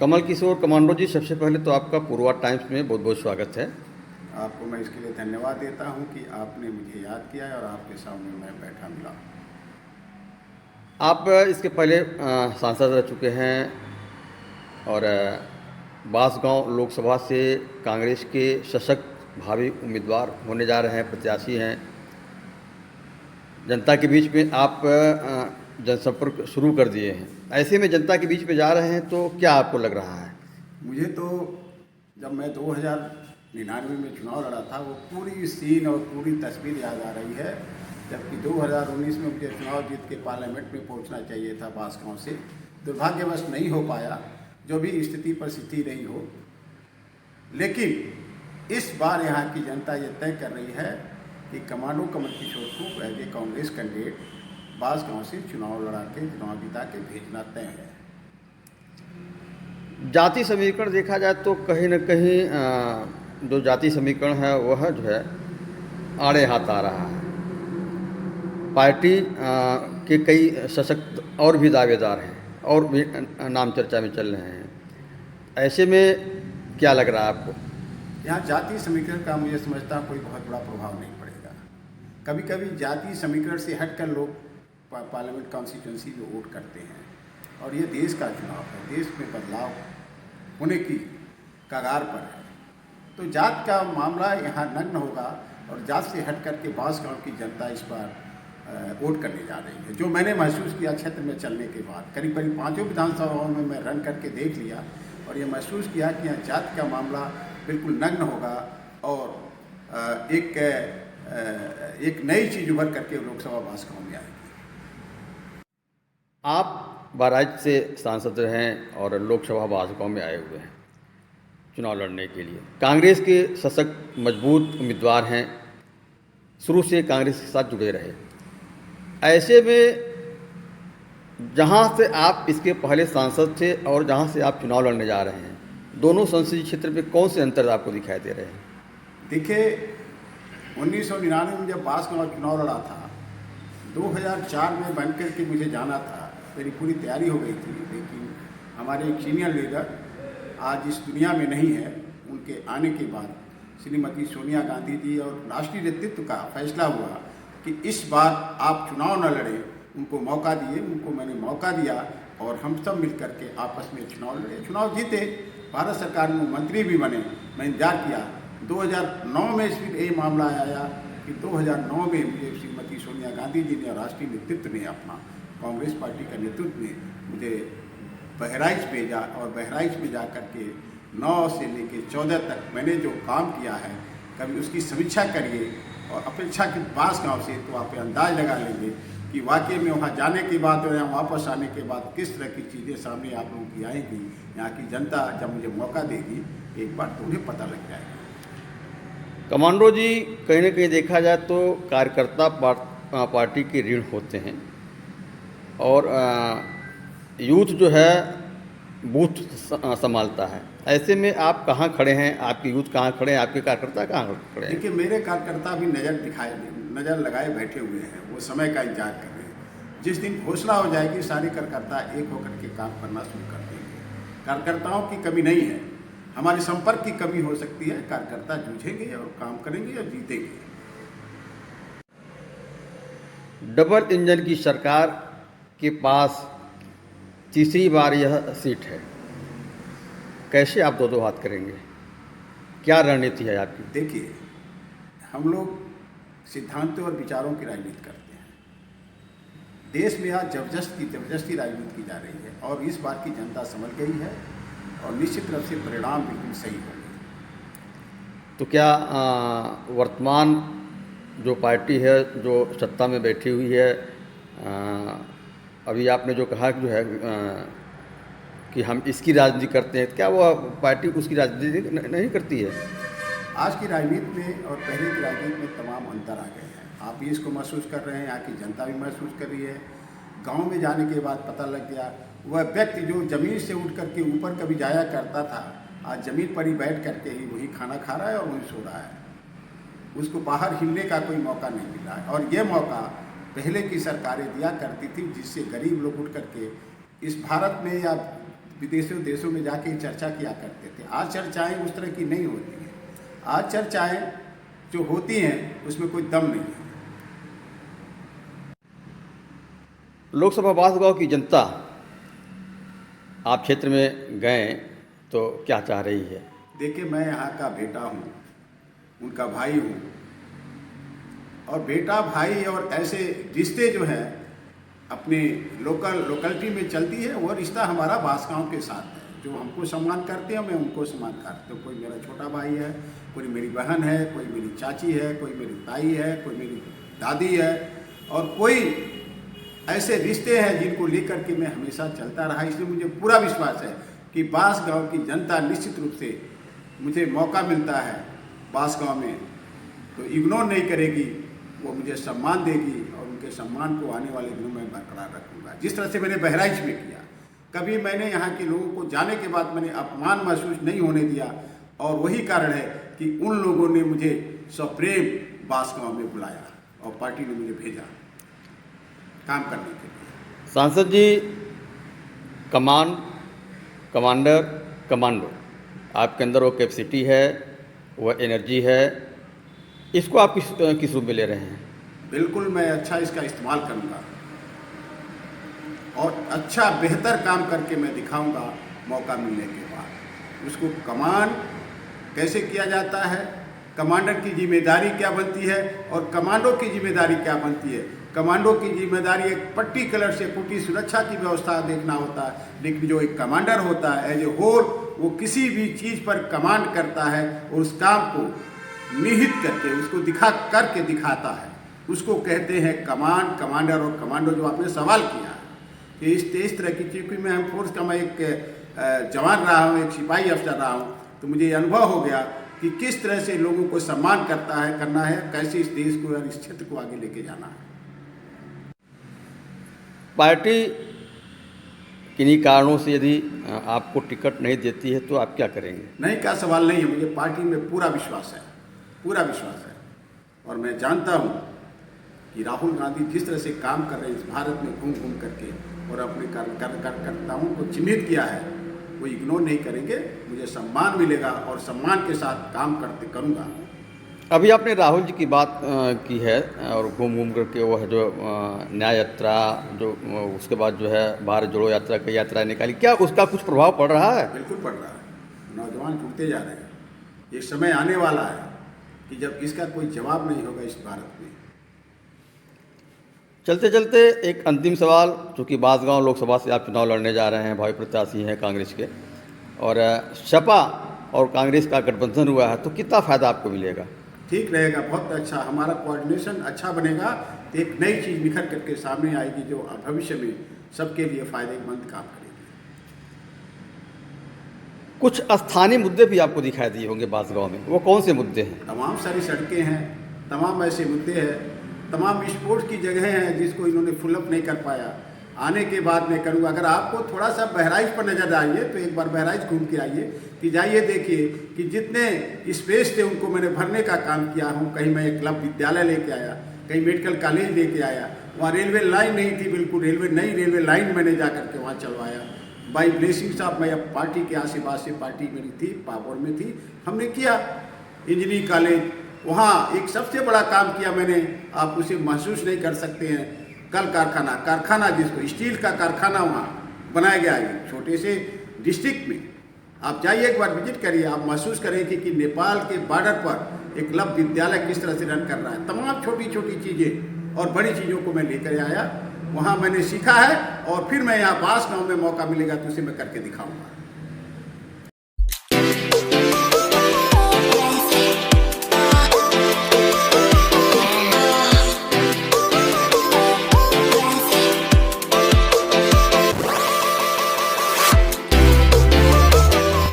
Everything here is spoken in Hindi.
कमल किशोर कमांडो जी, सबसे पहले तो आपका पूर्वा टाइम्स में बहुत बहुत स्वागत है। आपको मैं इसके लिए धन्यवाद देता हूं कि आपने मुझे याद किया है और आपके सामने मैं बैठा मिला। आप इसके पहले सांसद रह चुके हैं और बांसगांव लोकसभा से कांग्रेस के सशक्त भावी उम्मीदवार होने जा रहे हैं, प्रत्याशी हैं। जनता के बीच में आप जनसंपर्क शुरू कर दिए हैं। ऐसे में जनता के बीच में जा रहे हैं तो क्या आपको लग रहा है? मुझे तो जब मैं 2099 में चुनाव लड़ा था वो पूरी सीन और पूरी तस्वीर याद आ रही है, जबकि 2019 में मुझे चुनाव जीत के पार्लियामेंट में पहुंचना चाहिए था बांसगांव से। दुर्भाग्यवश नहीं हो पाया, जो भी स्थिति परिस्थिति रही हो। लेकिन इस बार यहाँ की जनता ये तय कर रही है कि कमांडो कमल किशोर को as a Congress candidate Bansgaon से चुनाव लड़ा के चुनाव जिता के भेजना तय है। जाति समीकरण देखा जाए तो कहीं न कहीं जो जाति समीकरण है वह जो है आड़े हाथ आ रहा है। पार्टी के कई सशक्त और भी दावेदार हैं और भी नाम चर्चा में चल रहे हैं। ऐसे में क्या लग रहा है आपको? यहाँ जाति समीकरण का मुझे समझता हूँ कोई बहुत बड़ा प्रभाव नहीं पड़ेगा। कभी कभी जाति समीकरण से हटकर लोग पार्लियामेंट कॉन्स्टिट्यूंसी में वोट करते हैं, और ये देश का चुनाव है, देश में बदलाव होने की कगार पर है। तो जात का मामला यहाँ नग्न होगा और जात से हट करके बांसगांव की जनता इस बार वोट करने जा रही है। जो मैंने महसूस किया क्षेत्र में चलने के बाद, करीब करीब 5 विधानसभाओं में मैं रन करके देख लिया और ये महसूस किया कि यहाँ जात का मामला बिल्कुल नग्न होगा और एक नई चीज़ उभर करके लोकसभा बांसगांव में आएगी। आप बहराइच से सांसद रहे और लोकसभा बांसगांव में आए हुए हैं चुनाव लड़ने के लिए। कांग्रेस के सशक्त मजबूत उम्मीदवार हैं, शुरू से कांग्रेस के साथ जुड़े रहे। ऐसे में जहां से आप इसके पहले सांसद थे और जहां से आप चुनाव लड़ने जा रहे हैं, दोनों संसदीय क्षेत्र में कौन से अंतर आपको दिखाई दे रहे हैं? देखिए, 1999 में जब बांसगांव चुनाव लड़ा था, 2004 में बनकर के मुझे जाना था, मेरी पूरी तैयारी हो गई थी। लेकिन हमारे एक सीनियर लीडर आज इस दुनिया में नहीं है, उनके आने के बाद श्रीमती सोनिया गांधी जी और राष्ट्रीय नेतृत्व का फैसला हुआ कि इस बार आप चुनाव न लड़ें, उनको मौका दिए। उनको मैंने मौका दिया और हम सब मिल करके आपस में चुनाव लड़े, चुनाव जीते, भारत सरकार में मंत्री भी बने। मैं इंतजार किया। 2009 में फिर ये मामला आया कि 2009 में मुझे श्रीमती सोनिया गांधी जी ने, राष्ट्रीय नेतृत्व ने, अपना कांग्रेस पार्टी का नेतृत्व ने मुझे बहराइच भेजा और बहराइच में जा कर के 9 से लेकर 14 तक मैंने जो काम किया है, कभी उसकी समीक्षा करिए और अपेक्षा की बांसगांव से तो आप अंदाज लगा लेंगे कि वाकई में वहाँ जाने के बाद और यहाँ वापस आने के बाद किस तरह की चीज़ें सामने आप लोगों की आएंगी। यहाँ की जनता जब मुझे मौका देगी एक बार तो उन्हें पता लग जाएगा। कमांडो जी, कहीं ना कहीं देखा जाए तो कार्यकर्ता पार्टी के रीढ़ होते हैं और यूथ जो है बूथ संभालता है। ऐसे में आप कहाँ खड़े हैं? आपके यूथ कहाँ खड़े हैं? आपके कार्यकर्ता कहाँ खड़े हैं? देखिए, मेरे कार्यकर्ता भी नज़र लगाए बैठे हुए हैं, वो समय का इंतजार कर रहे हैं। जिस दिन घोषणा हो जाएगी, सारे कार्यकर्ता एक होकर के काम करना शुरू कर देंगे। कार्यकर्ताओं की कमी नहीं है, हमारे संपर्क की कमी हो सकती है। कार्यकर्ता जूझेंगे और काम करेंगे और जीतेंगे। डबल इंजन की सरकार के पास तीसरी बार यह सीट है, कैसे आप दो हाथ करेंगे? क्या रणनीति है आपकी? देखिए, हम लोग सिद्धांतों और विचारों की राजनीति करते हैं। देश में आज जबरदस्ती राजनीति की जा रही है और इस बार की जनता समझ गई है और निश्चित रूप से परिणाम बिल्कुल सही होंगे। तो क्या वर्तमान जो पार्टी है, जो सत्ता में बैठी हुई है, अभी आपने जो कहा कि जो है कि हम इसकी राजनीति करते हैं, क्या वो पार्टी उसकी राजनीति नहीं करती है? आज की राजनीति में और पहले की राजनीति में तमाम अंतर आ गए हैं। आप भी इसको महसूस कर रहे हैं, यहाँ की जनता भी महसूस कर रही है। गांव में जाने के बाद पता लग गया, वह व्यक्ति जो ज़मीन से उठ करके ऊपर कभी जाया करता था, आज ज़मीन पर ही बैठ करके ही वही खाना खा रहा है और वहीं सो रहा है। उसको बाहर हिलने का कोई मौका नहीं मिल रहा है। और ये मौका पहले की सरकारें दिया करती थी, जिससे गरीब लोग उठ करके इस भारत में या विदेशों देशों में जाके चर्चा किया करते थे। आज चर्चाएं उस तरह की नहीं होती हैं। आज चर्चाएं जो होती हैं उसमें कोई दम नहीं है। लोकसभा बांसगांव की जनता आप क्षेत्र में गए तो क्या चाह रही है? देखिए, मैं यहाँ का बेटा हूँ, उनका भाई हूँ, और बेटा भाई और ऐसे रिश्ते जो हैं अपने लोकलिटी में चलती है, वो रिश्ता हमारा बांसगांव के साथ है। जो हमको सम्मान करते हैं मैं उनको सम्मान करता हूँ। कोई मेरा छोटा भाई है, कोई मेरी बहन है, कोई मेरी चाची है, कोई मेरी ताई है, कोई मेरी दादी है, और कोई ऐसे रिश्ते हैं जिनको लेकर के मैं हमेशा चलता रहा। इसलिए मुझे पूरा विश्वास है कि बांसगांव की जनता निश्चित रूप से मुझे मौका मिलता है बांसगांव में तो इग्नोर नहीं करेगी, वो मुझे सम्मान देगी, और उनके सम्मान को आने वाले दिनों में बरकरार रखूँगा। जिस तरह से मैंने बहराइच में किया, कभी मैंने यहाँ के लोगों को जाने के बाद मैंने अपमान महसूस नहीं होने दिया, और वही कारण है कि उन लोगों ने मुझे सप्रेम बांसगांव में बुलाया और पार्टी ने मुझे भेजा काम करने के लिए। सांसद जी, कमांडर, कमांडो, आपके अंदर वो कैपेसिटी है, वह एनर्जी है, इसको आप किस रूप में ले रहे हैं? बिल्कुल, मैं अच्छा इसका इस्तेमाल करूँगा और अच्छा बेहतर काम करके मैं दिखाऊंगा मौका मिलने के बाद। उसको कमांड कैसे किया जाता है, कमांडर की जिम्मेदारी क्या बनती है और कमांडो की जिम्मेदारी क्या बनती है। कमांडो की जिम्मेदारी एक पर्टिकुलर सिक्योरिटी सुरक्षा की व्यवस्था देखना होता है, लेकिन जो एक कमांडर होता है एज ए होल, वो किसी भी चीज़ पर कमांड करता है और उस काम को निहित करके उसको दिखाता है। उसको कहते हैं कमांड, कमांडर और कमांडो। जो आपने सवाल किया कि इस तरह की चीज़, क्योंकि मैं फोर्स का मैं एक जवान रहा हूँ, एक सिपाही अफसर रहा हूँ, तो मुझे अनुभव हो गया कि किस तरह से लोगों को सम्मान करना है, कैसे इस देश को और इस क्षेत्र को आगे लेके जाना है। पार्टी किन्हीं कारणों से यदि आपको टिकट नहीं देती है तो आप क्या करेंगे? नहीं का सवाल नहीं है। मुझे पार्टी में पूरा विश्वास है, पूरा विश्वास है, और मैं जानता हूँ कि राहुल गांधी जिस तरह से काम कर रहे हैं इस भारत में घूम घूम करके और अपने कार्यकर्ताओं को चिन्हित किया है, वो इग्नोर नहीं करेंगे। मुझे सम्मान मिलेगा और सम्मान के साथ काम करूँगा। अभी आपने राहुल जी की बात की है और घूम घूम करके वह जो न्याय यात्रा, जो उसके बाद जो है भारत जोड़ो यात्रा की यात्रा निकाली, क्या उसका कुछ प्रभाव पड़ रहा है? बिल्कुल पड़ रहा है। नौजवान जुड़ते जा रहे हैं। ये समय आने वाला है कि जब इसका कोई जवाब नहीं होगा इस भारत में। चलते चलते एक अंतिम सवाल, चूँकि बांसगांव लोकसभा से आप चुनाव लड़ने जा रहे हैं, भावी प्रत्याशी हैं कांग्रेस के, और सपा और कांग्रेस का गठबंधन हुआ है, तो कितना फ़ायदा आपको मिलेगा? ठीक रहेगा, बहुत अच्छा। हमारा कोऑर्डिनेशन अच्छा बनेगा तो एक नई चीज़ निखर करके सामने आएगी जो भविष्य में सबके लिए फ़ायदेमंद काम करेगी। कुछ स्थानीय मुद्दे भी आपको दिखाई दिए होंगे बांसगांव में, वो कौन से मुद्दे हैं? तमाम सारी सड़कें हैं, तमाम ऐसे मुद्दे हैं, तमाम स्पोर्ट्स की जगह हैं जिसको इन्होंने फुलअप नहीं कर पाया। आने के बाद मैं करूँगा। अगर आपको थोड़ा सा बहराइच पर नज़र आइए तो एक बार बहराइच घूम के आइए, कि जाइए देखिए कि जितने स्पेस थे उनको मैंने भरने का काम किया हूँ। कहीं मैं एक क्लब विद्यालय लेके आया, कहीं मेडिकल कॉलेज लेके आया, वहाँ रेलवे लाइन नहीं थी, बिल्कुल नई रेलवे लाइन मैंने जा करके वहाँ चलवाया। बाई ब्लेसिंग्स ऑफ मैं पार्टी के आशीर्वाद से, पार्टी मेरी थी, पावर में थी, हमने किया। इंजीनियरिंग कॉलेज, वहाँ एक सबसे बड़ा काम किया मैंने, आप उसे महसूस नहीं कर सकते हैं। कल कारखाना जिसको स्टील का कारखाना वहाँ बनाया गया है छोटे से डिस्ट्रिक्ट में। आप जाइए, एक बार विजिट करिए, आप महसूस करेंगे कि नेपाल के बॉर्डर पर एक क्लब विद्यालय किस तरह से रन कर रहा है। तमाम छोटी छोटी चीज़ें और बड़ी चीज़ों को मैं लेकर आया, वहाँ मैंने सीखा है, और फिर मैं यहाँ बांसगांव में मौका मिलेगा तो उसे मैं करके दिखाऊंगा।